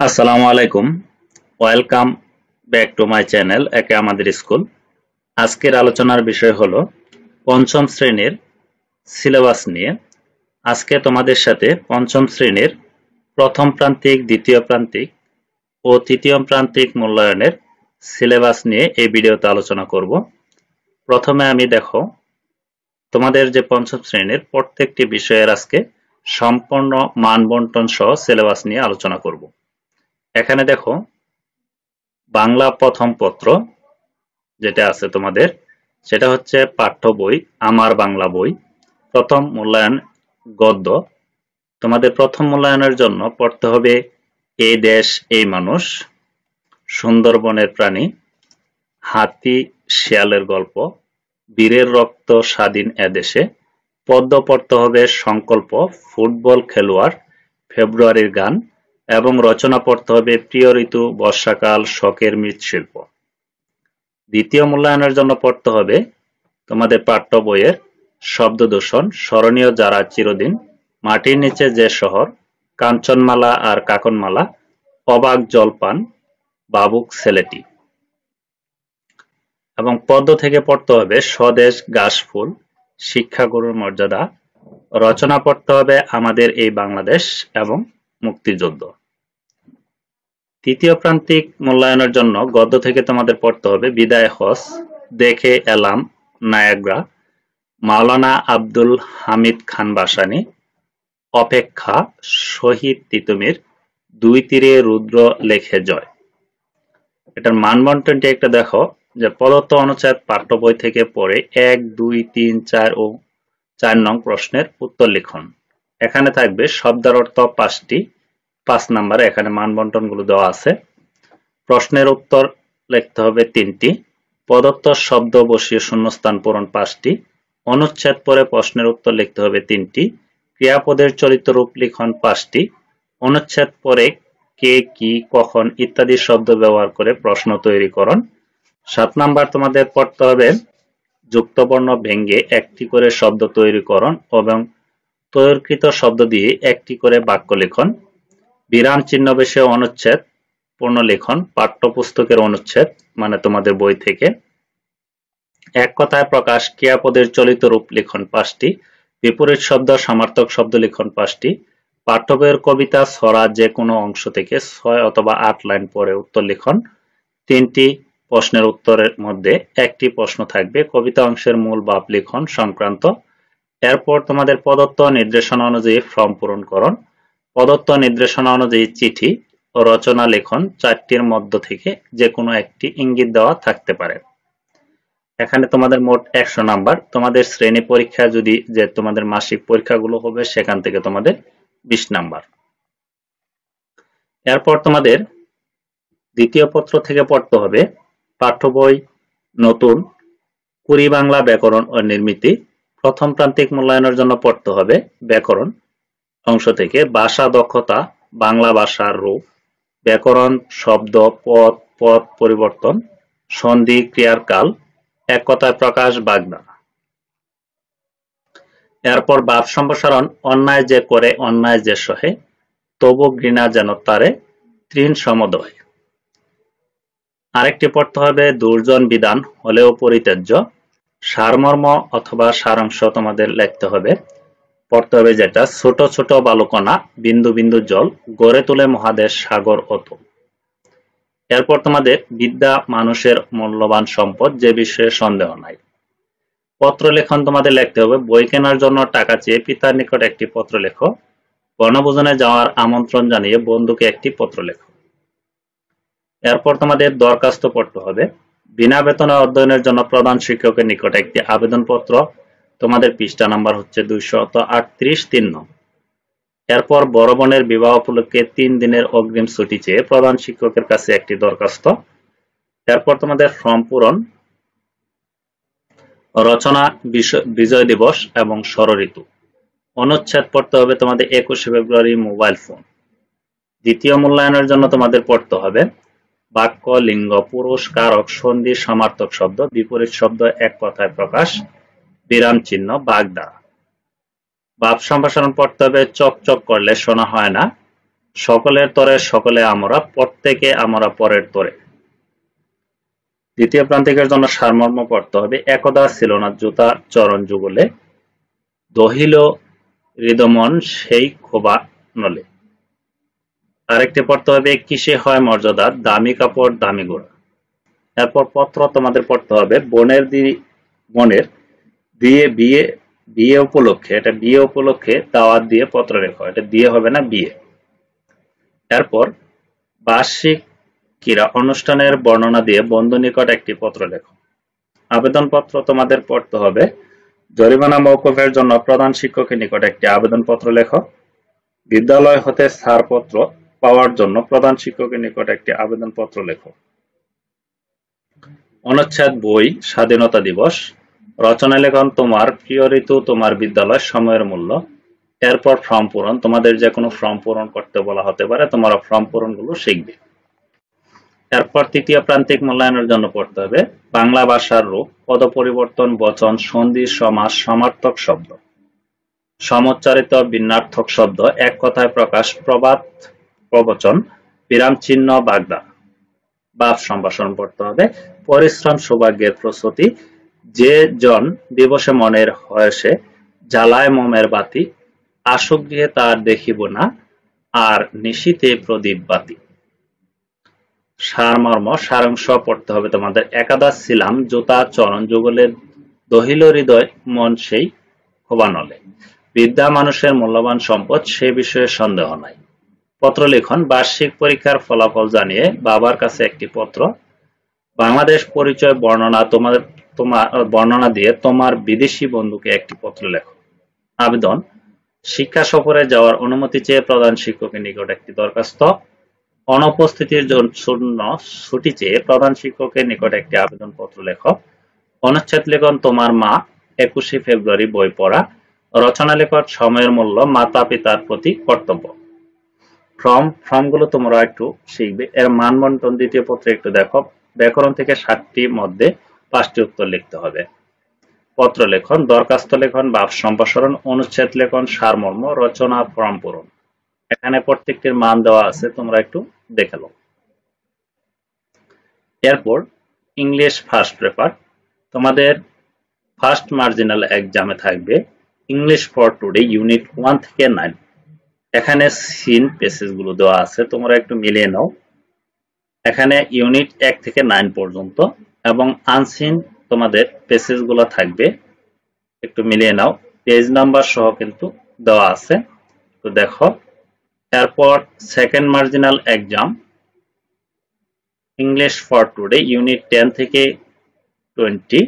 আসসালামু আলাইকুম। Welcome back to my channel একে আমাদের স্কুল। আজকের আলোচনার বিষয় হলো পঞ্চম শ্রেণীর সিলেবাস নিয়ে। আজকে তোমাদের সাথে পঞ্চম শ্রেণীর প্রথম প্রান্তিক, দ্বিতীয় প্রান্তিক ও তৃতীয় প্রান্তিক মূল্যায়নের সিলেবাস নিয়ে এই ভিডিওতে আলোচনা করব। প্রথমে আমি দেখো তোমাদের যে পঞ্চম শ্রেণীর প্রত্যেকটি বিষয়ের আজকে সম্পূর্ণ মান বন্টন সহ সিলেবাস নিয়ে আলোচনা করব। এখানে দেখো বাংলা প্রথম পত্র যেটা আছে তোমাদের, সেটা হচ্ছে পাঠ্য বই আমার বাংলা বই। প্রথম মূল্যায়ন গদ্য। তোমাদের প্রথম মূল্যায়নের জন্য পড়তে হবে এই দেশ এই মানুষ, সুন্দরবনের প্রাণী, হাতি শিয়ালের গল্প, বীরের রক্ত স্বাধীন এদেশে। পদ্য পড়তে হবে সংকল্প, ফুটবল খেলোয়াড়, ফেব্রুয়ারির গান এবং রচনা পড়তে হবে প্রিয় ঋতু, বর্ষাকাল, শখের মৃৎশিল্প। দ্বিতীয় মূল্যায়নের জন্য পড়তে হবে তোমাদের পাঠ্য বইয়ের শব্দ দূষণ, স্মরণীয় যারা চিরদিন, মাটির নিচে যে শহর, কাঞ্চনমালা আর কাকনমালা, অবাক জলপান, বাবুক ছেলেটি। এবং পদ্য থেকে পড়তে হবে স্বদেশ ঘাসফুল, শিক্ষাগুরুর মর্যাদা। রচনা পড়তে হবে আমাদের এই বাংলাদেশ এবং মুক্তিযুদ্ধ। তৃতীয় প্রান্তিক মূল্যায়নের জন্য গদ্য থেকে তোমাদের পড়তে হবে বিদায় হজ, দেখে এলাম নায়াগ্রা, মাওলানা আব্দুল হামিদ খান ভাসানী, অপেক্ষা, শহীদ তিতুমির, দুই তীরে রুদ্র লেখে জয়। এটার মানবন্টনটি একটা দেখো যে প্রদত্ত অনুচ্ছেদ পাঠ্য বই থেকে পড়ে 1, 2, 3, 4 ও 4 নং প্রশ্নের উত্তর লিখন। এখানে থাকবে শব্দের অর্থ 5টি, 5 নম্বরে এখানে মানবন্টন গুলো দেওয়া আছে। প্রশ্নের উত্তর লিখতে হবে 3টি, প্রদত্ত শব্দ বসিয়ে শূন্যস্থান পূরণ 5টি, অনুচ্ছেদ পড়ে প্রশ্নের উত্তর লিখতে হবে 3টি, ক্রিয়াপদের চলিত রূপ লিখন 5টি, অনুচ্ছেদ পড়ে কে, কি, কখন ইত্যাদি শব্দ ব্যবহার করে প্রশ্ন তৈরিকরণ। 7 নাম্বার তোমাদের পড়তে হবে যুক্তবর্ণ ভেঙে একটি করে শব্দ তৈরিকরণ এবং তৈরিকৃত শব্দ দিয়ে একটি করে বাক্য লিখন। বিরাম চিহ্ন বসে অনুচ্ছেদ পুনর্লিখন, পাঠ্যপুস্তকের অনুচ্ছেদ মানে তোমাদের বই থেকে। এক কথায় প্রকাশ ক্রিয়াপদের চলিত রূপ লিখন 5টি, বিপরীত শব্দ সমার্থক শব্দ লিখন 5টি, পাঠ্য বইয়ের কবিতা ছড়া যে কোনো অংশ থেকে 6 অথবা 8 লাইন পরে উত্তর লিখন। 3টি প্রশ্নের উত্তরের মধ্যে একটি প্রশ্ন থাকবে কবিতা অংশের মূল ভাব লিখন সংক্রান্ত। এরপর তোমাদের প্রদত্ত নির্দেশনা অনুযায়ী ফর্ম পূরণ করণ, প্রদত্ত নির্দেশনা অনুযায়ী চিঠি ও রচনা লিখন। 4টির মধ্য থেকে যে কোনো একটি ইঙ্গিত দেওয়া থাকতে পারে। এখানে তোমাদের মোট 100 নাম্বার। তোমাদের শ্রেণী পরীক্ষা যদি যে তোমাদের মাসিক পরীক্ষাগুলো হবে সেখান থেকে তোমাদের 20 নাম্বার। এরপর তোমাদের দ্বিতীয় পত্র থেকে পড়তে হবে পাঠ্য বই নতুন, কুড়ি বাংলা ব্যাকরণ ও নির্মিতি। প্রথম প্রান্তিক মূল্যায়নের জন্য পড়তে হবে ব্যাকরণ অংশ থেকে ভাষা দক্ষতা, বাংলা ভাষার রূপ, ব্যাকরণ, শব্দ, পদ, পদ পরিবর্তন, সন্ধি, ক্রিয়ার কাল, এক কথায় প্রকাশ, বাগদা। এরপর ভাব সম্প্রসারণ, অন্যায় যে করে অন্যায় যে সহে, তবু ঘৃণা যেন তারে, তৃণ সমদয়। আরেকটি পড়তে হবে দুর্জন বিধান হলেও পরিত্যাজ্য, সারমর্ম অথবা সারাংশ তোমাদের লিখতে হবে। পড়তে হবে যেটা ছোট ছোট বালুকণা বিন্দু বিন্দু জল গড়ে তোলে মহাদেশ সাগর অত। এরপর তোমাদের বিদ্যা মানুষের মূল্যবান সম্পদ, যে বিষয়ে সন্দেহ নাই। পত্র লেখন তোমাদের লিখতে হবে বই কেনার জন্য টাকা চেয়ে পিতার নিকট একটি পত্র লেখো, বনভোজনে যাওয়ার আমন্ত্রণ জানিয়ে বন্ধুকে একটি পত্র লেখো। এরপর তোমাদের দরখাস্ত পড়তে হবে বিনা বেতনে অধ্যয়নের জন্য প্রধান শিক্ষকের নিকট একটি আবেদনপত্র। তোমাদের পৃষ্ঠা নাম্বার হচ্ছে 238 3 নং। এরপর বড় বোনের বিবাহ উপলক্ষে 3 দিনের অগ্রিম ছুটি চেয়ে প্রধান শিক্ষকের কাছে একটি দরখাস্ত। এরপর তোমাদের ফর্ম পূরণ, রচনা, বিজয় দিবস এবং ষড়ঋতু। অনুচ্ছেদ পড়তে হবে তোমাদের 21শে ফেব্রুয়ারি মোবাইল ফোন। দ্বিতীয় মূল্যায়নের জন্য তোমাদের পড়তে হবে বাক্য, লিঙ্গ, পুরুষ, কারক, সন্ধি, সমার্থক শব্দ, বিপরীত শব্দ, এক কথায় প্রকাশ, বিরাম চিহ্ন, বাগদা। ভাব সম্প্রসারণ পড়তে হবে চক চক করলে শোনা হয় না, সকলের তরে সকলে আমরা, প্রত্যেকে আমরা পরের তরে। দ্বিতীয় প্রান্তিকের জন্য সারমর্ম পড়তে হবে। একদা ছিল না জুতা চরণ যুগলে, দহিল হৃদমন সেই খোবা নলে। আরেকটি পড়তে হবে কিসে হয় মর্যাদা, দামি কাপড় দামি গোড়া। এরপর পত্র তোমাদের পড়তে হবে বোনের দিয়ে বিয়ে, বিয়ে উপলক্ষে, এটা বিয়ে উপলক্ষে দাওয়াত দিয়ে পত্র লেখো, এটা দিয়ে হবে না বিয়ে। এরপর বার্ষিক ক্রীড়া অনুষ্ঠানের বর্ণনা দিয়ে বন্ধু নিকট একটি পত্র লেখো। আবেদনপত্র তোমাদের পড়তে হবে জরিমানা মওকুফের জন্য প্রধান শিক্ষকের নিকট একটি আবেদনপত্র লেখো। বিদ্যালয় হতে ছাড়পত্র পাওয়ার জন্য প্রধান শিক্ষকের নিকট একটি আবেদনপত্র লেখো। অনুচ্ছেদ বই স্বাধীনতা দিবস, রচনা লেখন তোমার প্রিয় ঋতু, তোমার বিদ্যালয়, সময়ের মূল্য। এরপর ফর্ম পূরণ, তোমাদের যে কোনো ফর্ম পূরণ করতে বলা হতে পারে, তোমরা ফর্ম পূরণগুলো শিখবে। এরপর তৃতীয় প্রান্তিক মূল্যায়নের জন্য পড়তে হবে বাংলা ভাষার রূপ, পদ পরিবর্তন, বচন, সন্ধি, সমাস, সমার্থক শব্দ, সমোচ্চারিত ভিন্নার্থক শব্দ, এক কথায় প্রকাশ, প্রবাদ, প্রবচন, বিরাম চিহ্ন, বাগদা, ভাব সম্ভাষণ পড়তে হবে। পরিশ্রম সৌভাগ্যের প্রস্তুতি, যে জন দিবসে মনের হয়েছে জ্বালায় মোমের বাতি, আসুক গৃহে তার দেখিব না, আর নিশীথে প্রদীপ বাতি। সারমর্ম সারাংশ পড়তে হবে তোমাদের। একাদশ ছিলাম জুতা চরণ যুগলের, দহিল হৃদয় মন সেই খোবা নলে। বিদ্যা মানুষের মূল্যবান সম্পদ, সে বিষয়ে সন্দেহ নাই। পত্র লিখন বার্ষিক পরীক্ষার ফলাফল জানিয়ে বাবার কাছে একটি পত্র। বাংলাদেশ পরিচয় বর্ণনা বর্ণনা দিয়ে তোমার বিদেশি বন্ধুকে একটি পত্র লেখো। আবেদন শিক্ষা সফরে যাওয়ার অনুমতি চেয়ে প্রধান শিক্ষকের নিকট একটি দরখাস্ত। অনুপস্থিতির জন্য ছুটি চেয়ে প্রধান শিক্ষকের নিকট একটি আবেদনপত্র লেখো। অনুচ্ছেদ লেখন তোমার মা, 21শে ফেব্রুয়ারি বই পড়া। রচনা লেখন সময়ের মূল্য, মাতা পিতার প্রতি কর্তব্য। ফর্মগুলো তোমরা একটু শিখবে। এর মানবন্টন দ্বিতীয় পত্রে একটু দেখো। ব্যাকরণ থেকে 7টি মধ্যে 5টি উত্তর লিখতে হবে। পত্র লেখন, দরখাস্ত লেখন, ভাব সম্প্রসারণ, অনুচ্ছেদ লেখন, সারমর্ম, রচনা, ফর্ম পূরণ। এখানে প্রত্যেকটির মান দেওয়া আছে, তোমরা একটু দেখে নাও। এরপর ইংলিশ ফার্স্ট পেপার, তোমাদের ফার্স্ট মার্জিনাল এক্সামে থাকবে ইংলিশ ফর টুডে ইউনিট 1 থেকে 9। এখানে সিন পেসেজ গুলো দেওয়া আছে, তোমরা একটু মিলিয়ে নাও। এখানে ইউনিট 1 থেকে 9 পর্যন্ত এবং আনসিন তোমাদের পেসেজ গুলো থাকবে, একটু মিলিয়ে নাও। পেজ নাম্বার সহ কিন্তু দেওয়া আছে, তো দেখো। এরপর second marginal exam English for today unit 10 থেকে 20,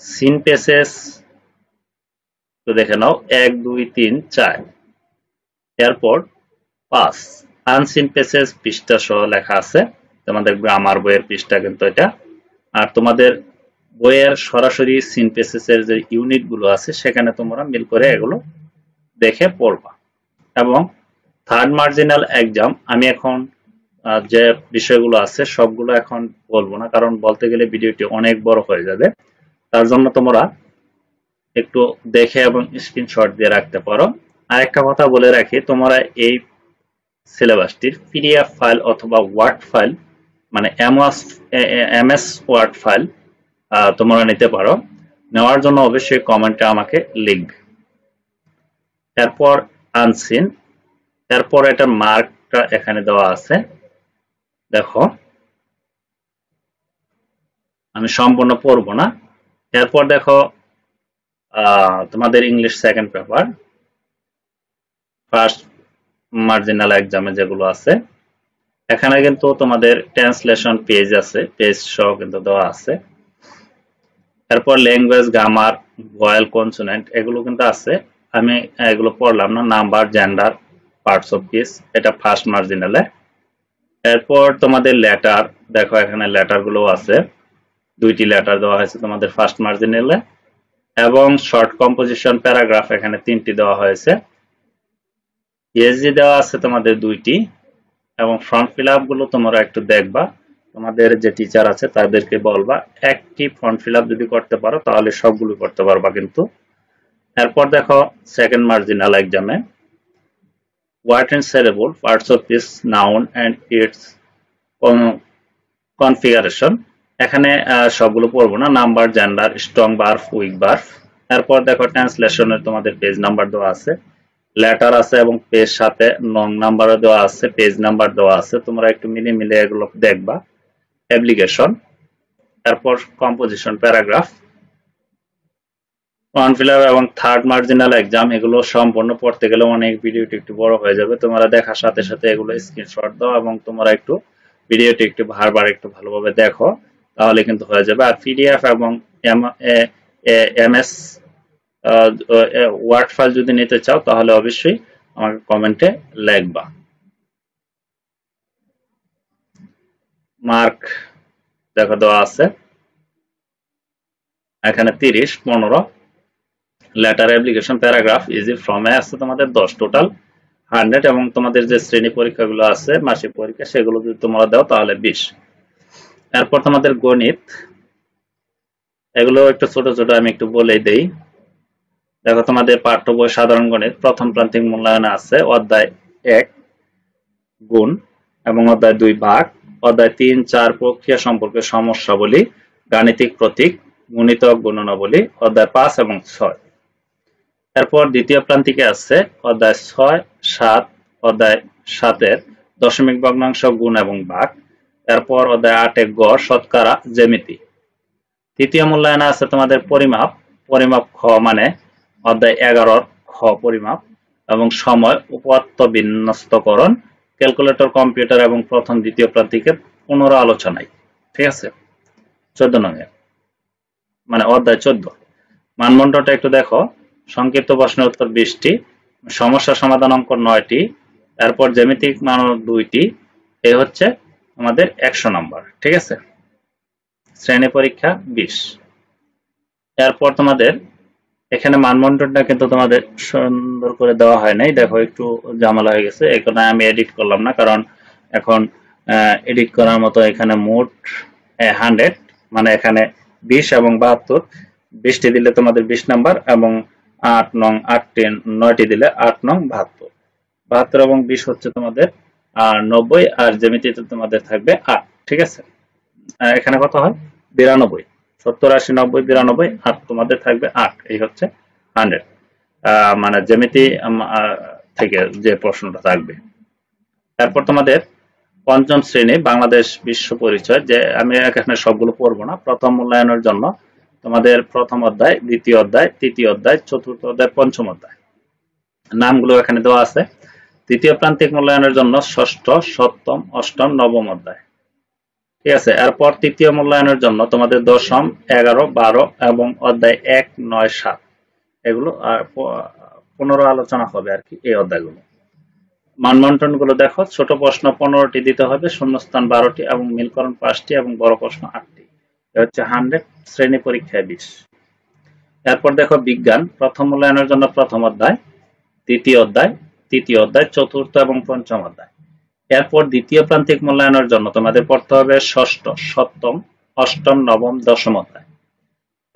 সিন পেসেজ তো দেখে নাও 1 2 3 4। এরপর 5 আনসিন পেসেজ পৃষ্ঠা সহ লেখা আছে, তোমাদের গ্রামার বইয়ের পৃষ্ঠা কিন্তু এটা। আর তোমাদের বইয়ের সরাসরি সিন পেসেজ এর যে ইউনিট গুলো আছে সেখানে তোমরা মিল করে এগুলো দেখে পড়বা। এবং থার্ড মার্জিনাল এক্সাম আমি এখন যে বিষয়গুলো আছে সবগুলো এখন বলবো না, কারণ বলতে গেলে ভিডিওটি অনেক বড় হয়ে যাবে। তার জন্য তোমরা একটু দেখে এবং স্ক্রিনশট দিয়ে রাখতে পারো। আরেকটা কথা বলে রাখি, তোমরা এই সিলেবাসটির পিডিএফ ফাইল অথবা ওয়ার্ড ফাইল, মানে এমএস ওয়ার্ড ফাইল তোমরা নিতে পারো। নেওয়ার জন্য অবশ্যই কমেন্টে আমাকে লিখবে। এরপর আনসিন, এরপর এটা মার্কটা এখানে দেওয়া আছে, দেখো আমি সম্পূর্ণ পড়বো না। এরপর দেখো তোমাদের English second paper first marginal এক্সামে যেগুলো আছে, এখানে কিন্তু তোমাদের ট্রান্সলেশন পেজ আছে, পেজ সহ কিন্তু দেওয়া আছে। এরপর ল্যাঙ্গুয়েজ, গ্রামার, ভয়েল, কনসোনেন্ট এগুলো কিন্তু আছে, আমি এগুলো পড়লাম না। Number, gender, parts of speech এটা ফার্স্ট মার্জিনালে। এরপর তোমাদের লেটার, দেখো এখানে লেটার গুলো আছে, 2টি লেটার দেওয়া হয়েছে তোমাদের ফার্স্ট মার্জিনালে। এবং শর্ট কম্পোজিশন প্যারাগ্রাফ এখানে 3টি দেওয়া হয়েছে। ইএসজি দেওয়া আছে তোমাদের 2টি। এবং ফর্ম ফিল আপ গুলো তোমরা একটু দেখবা, তোমাদের যে টিচার আছে তাদেরকে বলবা একটি ফর্ম ফিল আপ যদি করতে পারো তাহলে সবগুলো করতে পারবা কিন্তু। এরপর দেখো সেকেন্ড মার্জিনাল এক্সামে What and syllable parts of this noun and its configuration. এখানে সবগুলো পড়বো না, number, gender, strong verb, week verb. এরপর দেখো ট্রান্সলেশনের তোমাদের পেজ নাম্বার দেওয়া আছে, লেটার আছে এবং পেজ সাথে নং নাম্বারও দেওয়া আছে, পেজ নাম্বার দেওয়া আছে, তোমরা একটু মিলে এগুলো দেখবা। অ্যাপ্লিকেশন, এরপর composition, paragraph, form fill up এবং থার্ড মার্জিনাল এক্সাম, এগুলো সম্পূর্ণ পড়তে গেলে অনেক ভিডিওটি একটু বড় হয়ে যাবে। তোমরা দেখার সাথে সাথে এগুলো স্ক্রিনশট দাও এবং তোমরা একটু ভিডিওটি একটু বারবার একটু ভালোভাবে দেখো, তাহলে কিন্তু হয়ে যাবে। আর পিডিএফ এবং এমএস ওয়ার্ড ফাইল যদি নিতে চাও তাহলে অবশ্যই আমাকে কমেন্টে লিখবা। মার্ক দেখো দেওয়া আছে এখানে 30, 15। লেটার, অ্যাপ্লিকেশন, প্যারাগ্রাফ, ইজি, ফ্রমে আছে তোমাদের 10, টোটাল 100। এবং তোমাদের যে শ্রেণী পরীক্ষাগুলো আছে মাসিক পরীক্ষা, সেগুলো যদি তোমরা দাও তাহলে 20। এরপর তোমাদের গণিত, এগুলো একটু ছোট ছোট, আমি একটু বলেই দেই। দেখো তোমাদের পাঠ্য বই সাধারণ গণিত প্রথম প্রান্তিক মূল্যায়নে আছে অধ্যায় 1 গুণ এবং অধ্যায় 2 ভাগ, অধ্যায় 3, 4 প্রক্রিয়া সম্পর্কে সমস্যাবলী, গাণিতিক প্রতীক, গুণিতক, গুণনাবলী, অধ্যায় 5 এবং 6। এরপর দ্বিতীয় প্রান্তিকে আছে অধ্যায় 6, 7, অধ্যায় 7-এর দশমিক ভগ্নাংশ, গুণ এবং ভাগ। এরপর অধ্যায় 8-এ গড়, শতকরা, জ্যামিতি। তৃতীয় মূল্যায়নে আছে তোমাদের পরিমাপ, পরিমাপ খ মানে অধ্যায় 11-র খ পরিমাপ এবং সময়, উপাত্ত বিন্যস্তকরণ, ক্যালকুলেটর, কম্পিউটার এবং প্রথম দ্বিতীয় প্রান্তিকে পুনরালোচনায়। ঠিক আছে, 14 নং মানে অধ্যায় 14। মানদণ্ডটা একটু দেখো, সংক্ষিপ্ত প্রশ্নের উত্তর 20টি, সমস্যা সমাধান অঙ্ক 9টি, এরপর জ্যামিতিক মান 2টি, এই হচ্ছে আমাদের 100 নম্বর। ঠিক আছে, শ্রেণী পরীক্ষা 20। এরপর তোমাদের এখানে মানদণ্ডটা কিন্তু তোমাদের সুন্দর করে দেওয়া হয় নাই, দেখো একটু ঝামেলা হয়ে গেছে, এখানে আমি এডিট করলাম না, কারণ এখন এডিট করার মতো এখানে মোট 100 মানে এখানে 20 এবং 72, 20টি দিলে তোমাদের 20 নাম্বার এবং 8 নং 9টি দিলে 8 নং 72। 72 এবং 20 হচ্ছে তোমাদের 90, আর জ্যামিতিতে তোমাদের থাকবে 8। ঠিক আছে, এখানে কত হয় 92, 70, 80, 90, 92, আর তোমাদের থাকবে 8, এই হচ্ছে 100 মানে জ্যামিতি থেকে যে প্রশ্নটা থাকবে। তারপর তোমাদের পঞ্চম শ্রেণী বাংলাদেশ বিশ্ব পরিচয়, যে আমি এখানে সবগুলো পড়বো না। প্রথম মূল্যায়নের জন্য তোমাদের প্রথম অধ্যায়, দ্বিতীয় অধ্যায়, তৃতীয় অধ্যায়, চতুর্থ অধ্যায়, পঞ্চম অধ্যায়, নামগুলো এখানে দেওয়া আছে। তৃতীয় প্রান্তিক মূল্যায়নের জন্য ষষ্ঠ, সপ্তম, অষ্টম, নবম অধ্যায়। ঠিক আছে, এরপর তৃতীয় মূল্যায়নের জন্য তোমাদের দশম, 11, 12 এবং অধ্যায় 1, 9, 7, এগুলো পুনরালোচনা হবে আর কি, এই অধ্যায়গুলো। মানবন্টন গুলো দেখো, ছোট প্রশ্ন 15টি দিতে হবে, শূন্যস্থান 12টি এবং মিলকরণ 5টি এবং বড় প্রশ্ন 8টি। হচ্ছে 100, শ্রেণী পরীক্ষায় 20। এরপর দেখো বিজ্ঞান, প্রথম মূল্যায়নের জন্য প্রথম অধ্যায়, দ্বিতীয় অধ্যায়, তৃতীয় অধ্যায়, চতুর্থ এবং পঞ্চম অধ্যায়। এরপর দ্বিতীয় প্রান্তিক মূল্যায়নের জন্য তোমাদের পড়তে হবে ষষ্ঠ, সপ্তম, অষ্টম, নবম, দশম অধ্যায়।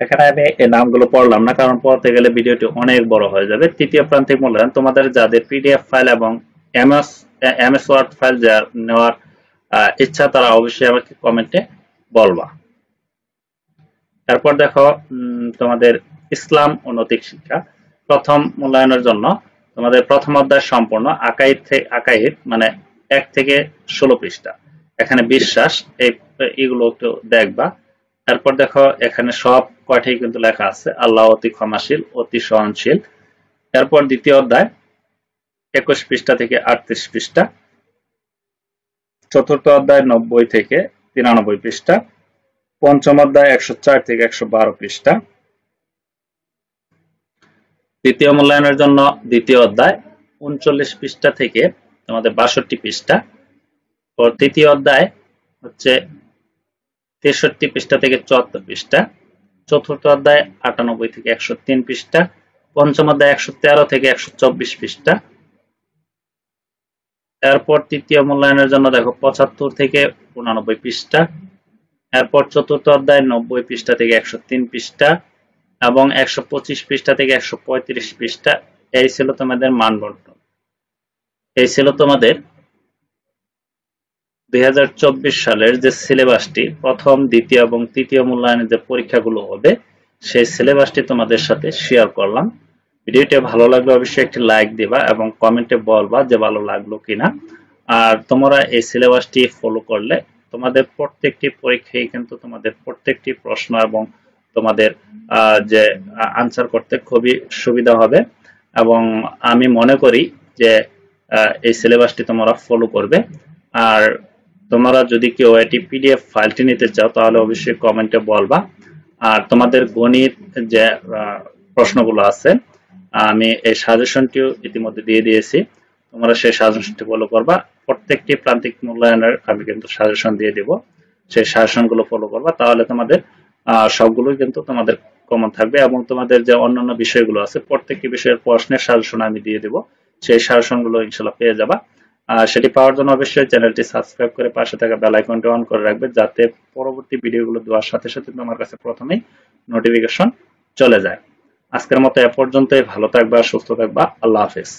এখানে আমি এই নামগুলো পড়লাম না, কারণ পড়তে গেলে ভিডিওটি অনেক বড় হয়ে যাবে। তৃতীয় প্রান্তিক মূল্যায়ন, তোমাদের যাদের পিডিএফ ফাইল এবং এমএস ওয়ার্ড ফাইল নেওয়ার ইচ্ছা তারা অবশ্যই আমাকে কমেন্টে বলবা। তারপর দেখো তোমাদের ইসলাম ও নৈতিক শিক্ষা, প্রথম মূল্যায়নের জন্য তোমাদের প্রথম অধ্যায় সম্পূর্ণ, আকাইদ মানে 1 থেকে 16 পৃষ্ঠা। এখানে বিশ্বাস, এইগুলো একটু দেখবা। তারপর দেখো এখানে সব কয়টাই কিন্তু লেখা আছে, আল্লাহ অতি ক্ষমাশীল, অতি সহনশীল। এরপর দ্বিতীয় অধ্যায় 21 পৃষ্ঠা থেকে 38 পৃষ্ঠা, চতুর্থ অধ্যায় 90 থেকে 93 পৃষ্ঠা, পঞ্চম অধ্যায় 104 থেকে 112 পৃষ্ঠা। দ্বিতীয় মূল্যায়নের জন্য দ্বিতীয় অধ্যায় 39 পৃষ্ঠা থেকে তোমাদের 62 পৃষ্ঠা। তৃতীয় অধ্যায় হচ্ছে 63 পৃষ্ঠা থেকে 74 পৃষ্ঠা, চতুর্থ অধ্যায় 98 থেকে 103 পৃষ্ঠা, পঞ্চম অধ্যায় 113 থেকে 124 পৃষ্ঠা। এরপর তৃতীয় মূল্যায়নের জন্য দেখো 75 থেকে 89 পৃষ্ঠা। এরপর চতুর্থ অধ্যায় 90 পৃষ্ঠা থেকে 103 পৃষ্ঠা এবং 125 পৃষ্ঠা থেকে 135 পৃষ্ঠা। এই ছিল তোমাদের মানবন্টন। এই ছিল তোমাদের 2024 সালের যে সিলেবাসটি, প্রথম, দ্বিতীয় এবং তৃতীয় মূল্যায়নের যে পরীক্ষাগুলো হবে সেই সিলেবাসটি তোমাদের সাথে শেয়ার করলাম। ভিডিওটি ভালো লাগলে অবশ্যই একটি লাইক দিবা এবং কমেন্টে বলবা যে ভালো লাগলো কিনা। আর তোমরা এই সিলেবাসটি ফলো করলে তোমাদের প্রত্যেকটি পরীক্ষায় কিন্তু তোমাদের প্রত্যেকটি প্রশ্ন এবং তোমাদের যে আনসার করতে খুবই সুবিধা হবে। এবং আমি মনে করি যে এই সিলেবাসটি তোমরা ফলো করবে। আর তোমরা যদি কেউ এটি পিডিএফ ফাইলটি নিতে চাও তাহলে অবশ্যই কমেন্টে বলবা। আর তোমাদের গণিত যে প্রশ্নগুলো আছে আমি এই সাজেশনটিও ইতিমধ্যে দিয়ে দিয়েছি, তোমরা সেই সাজেশনটি ফলো করবা। প্রত্যেকটি প্রান্তিক মূল্যায়নের আমি কিন্তু সাজেশন দিয়ে দিব, সেই সাজেশনগুলো ফলো করবা, তাহলে তোমাদের সবগুলোই কিন্তু তোমাদের কমন থাকবে। এবং তোমাদের যে অন্যান্য বিষয়গুলো আছে প্রত্যেকটি বিষয়ের প্রশ্নের সাজেশন আমি দিয়ে দেব, সেই সাজেশনগুলো ইনশাল্লাহ পেয়ে যাবা। সেটি পাওয়ার জন্য অবশ্যই চ্যানেলটি সাবস্ক্রাইব করে পাশে থাকা বেল আইকনটি অন করে রাখবে, যাতে পরবর্তী ভিডিওগুলো দেওয়ার সাথে সাথে তোমার কাছে প্রথমেই নোটিফিকেশন চলে যায়। আজকের মতো এ পর্যন্তই। ভালো থাকবা, সুস্থ থাকবা। আল্লাহ হাফেজ।